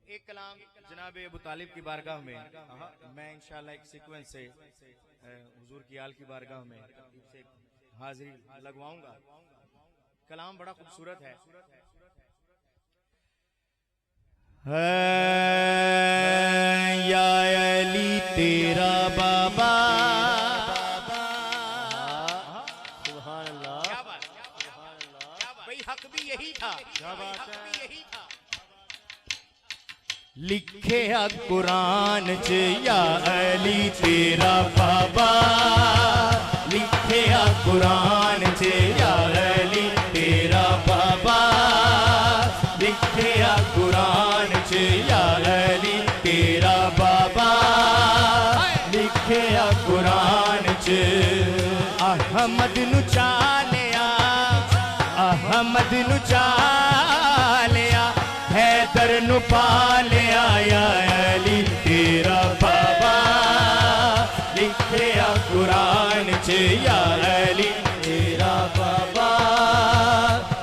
एक कलाम जनाब अबू तालिब की बारगाह में मैं इंशाल्लाह एक सीक्वेंस से हुजूर की आल की बारगाह में से हाजिरी लगवाऊंगा। कलाम बड़ा खूबसूरत है। या अली तेरा बाबा, सुभान अल्लाह, क्या बात, भाई हक भी यही था, क्या बात है। लिखे कुरान च या अली तेरा बाबा, लिखे कुरान च या अली तेरा बाबा, लिखे कुरान च या अली तेरा बाबा, लिखे कुरान च अहमद नु चालिया, अहमद नु चालिया, हैदर नु पालिया या अली तेरा बाबा, लिखे कुरान च या अली तेरा बाबा,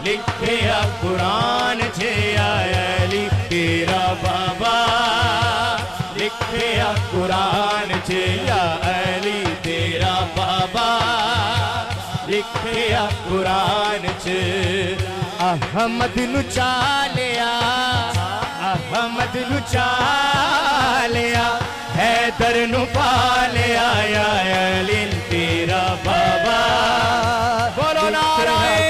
लिखे कुरान च या अली तेरा बाबा, लिखे कुरान च या अली तेरा बाबा, लिखे कुरान च अहमद नु चालिया, अहमद नु चालिया, हैदर नु पालिया या अली तेरा बाबा। बोलो नाराए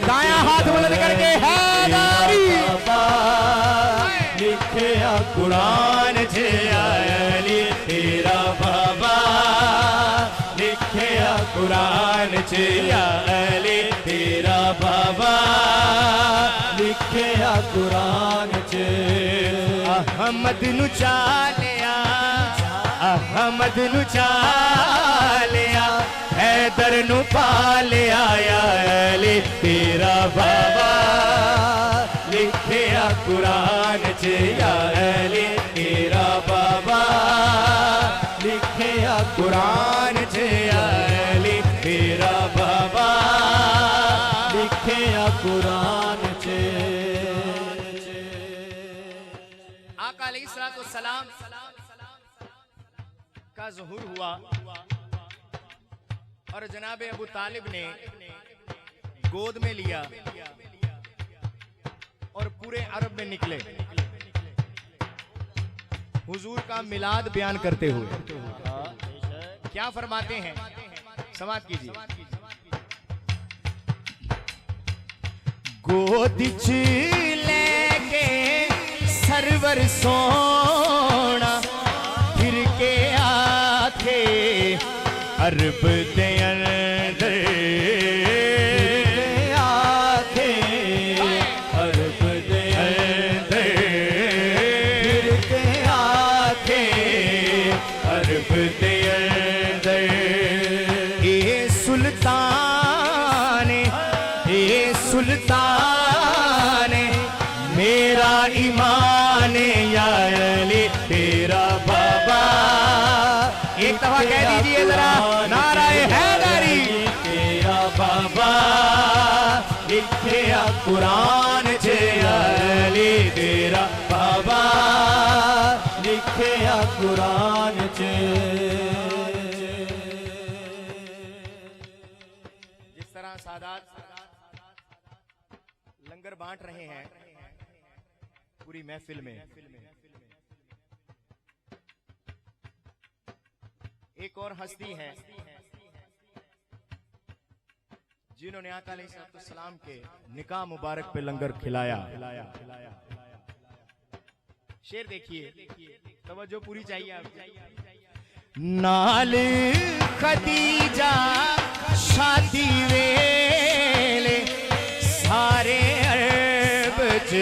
दाया हाथ बुलंद करके हैदरी बाबा, लिखे कुरान च या अली तेरा बाबा, लिखे कुरान च या अली तेरा बाबा, लिखे कुरान च अहमद नु चालिया, अहमद नु चालिया, हैदर नु पालिया या अली तेरा बाबा, लिखे कुरान च या अली तेरा बाबा, लिखे कुरान च या अली तेरा बाबा, लिखे कुरान च। आका अलैहिस्सलाम का ज़ुहूर हुआ और जनाब अबू तालिब ने गोद में लिया और पूरे अरब में निकले हुजूर का मिलाद बयान करते हुए। क्या फरमाते हैं, समात कीजिए। गोद च लेके सरवर सोना फिर के आखे अरब दे अंदर, आखे अरब दे अंदर, फिर के आखे अरब दे अंदर। ए सुल्तान, ए सुल्तान मेरा ईमान या अली तेरा बाबा। एक दफा कह दीजिए जरा नाराए हैदरी तेरा बाबा, लिखे कुरान च या अली तेरा बाबा, लिखे कुरान च। जिस तरह सादात लंगर बांट रहे हैं पूरी महफिल में, एक और हस्ती है जिन्होंने आका अलैहिस्सलाम के निकाह मुबारक पे लंगर खिलाया। शेर देखिए, तवज्जो पूरी चाहिए आपको। नाल खदीजा शादी वेले सारे अरब च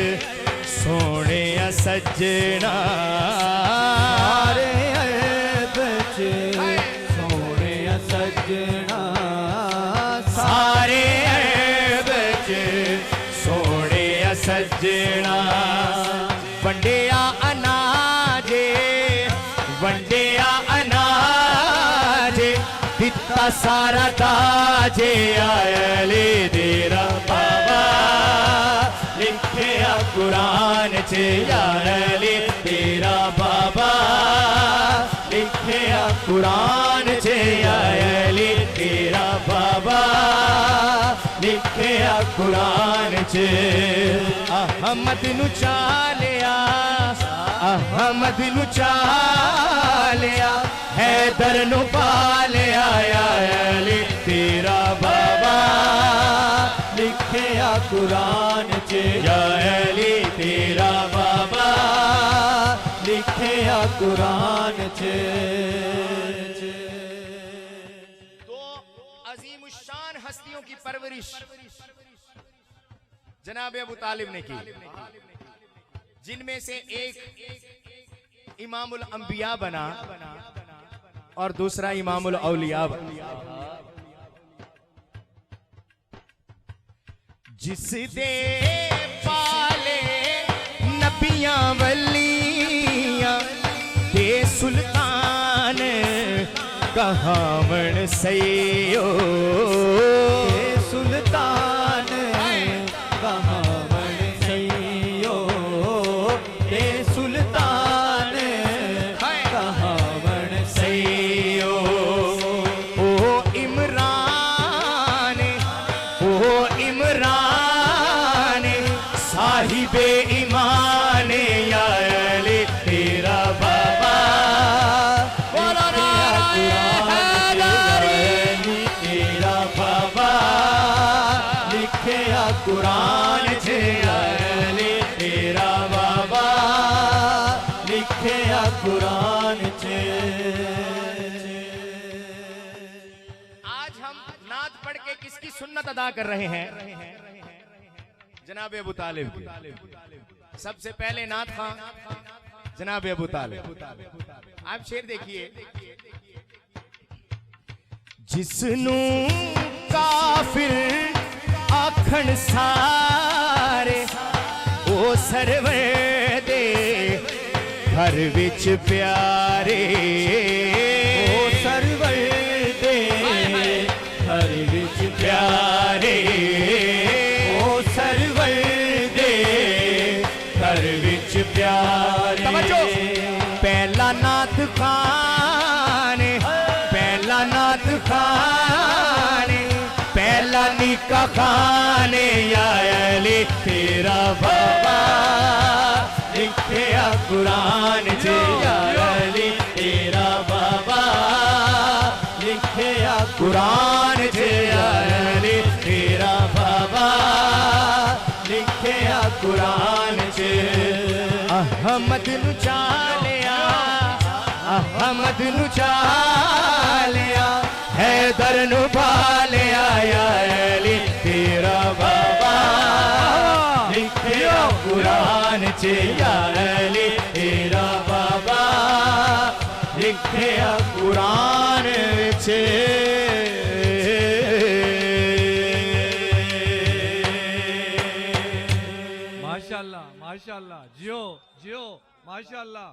सोने सजना, सारे अरब च सोने सजना, सारे अरब च सोने सजना। वंडिया अनाजे, वंडिया अनाजे, दिता सारा ताजे अली तेरा बाबा, लिखे कुरान च या अली कुरान चे या अली तेरा बाबा लिखे कुरान चे अहमद नु चालिया अहमद नु चालिया हैदर नु पालिया या अली तेरा बाबा लिखे कुरान चे या अली तेरा बाबा लिखे कुरान चे। तो अजीमुशान हस्तियों की परवरिश जनाब अबू तालिब ने की, जिनमें से एक इमामुल अंबिया बना और दूसरा इमामुल औलिया बना। जिस दे पाले नबियां वलियां दे सुल्तान कहावण सयो सुल्तान कहावण सयो दे सुल्तान कहावण सयो ओ इमरान साहिबे ईमान या अली तेरा बाबा तेरा बाबा लिखे कुरान चे अली तेरा बाबा लिखे कुरान चे। आज हम नात पढ़ के किसकी सुन्नत अदा कर रहे हैं? जनाब अबू तालिब की। सबसे पहले नात खां जनाब अबू तालिब। आप शेर देखिए। जिसनू काफिर आखण सारे ओ सरवर दे घर विच प्यारे ओ सरवर दे घर विच प्यारे प्यारे। पहला नाथ खान पहला नाथ खान पहला निका खान या अली तेरा बाबा लिखे कुरान चे या अली तेरा बाबा लिखे कुरान चे या अली तेरा बाबा लिखे कुरान चे। अहमद नु चालिया अहमद नु चालिया हैदर नु पालिया या अली तेरा बाबा लिखे कुरान चे या अली तेरा बाबा लिखे कुरान चे। माशाल्लाह माशाल्लाह जियो जियो माशाल्लाह।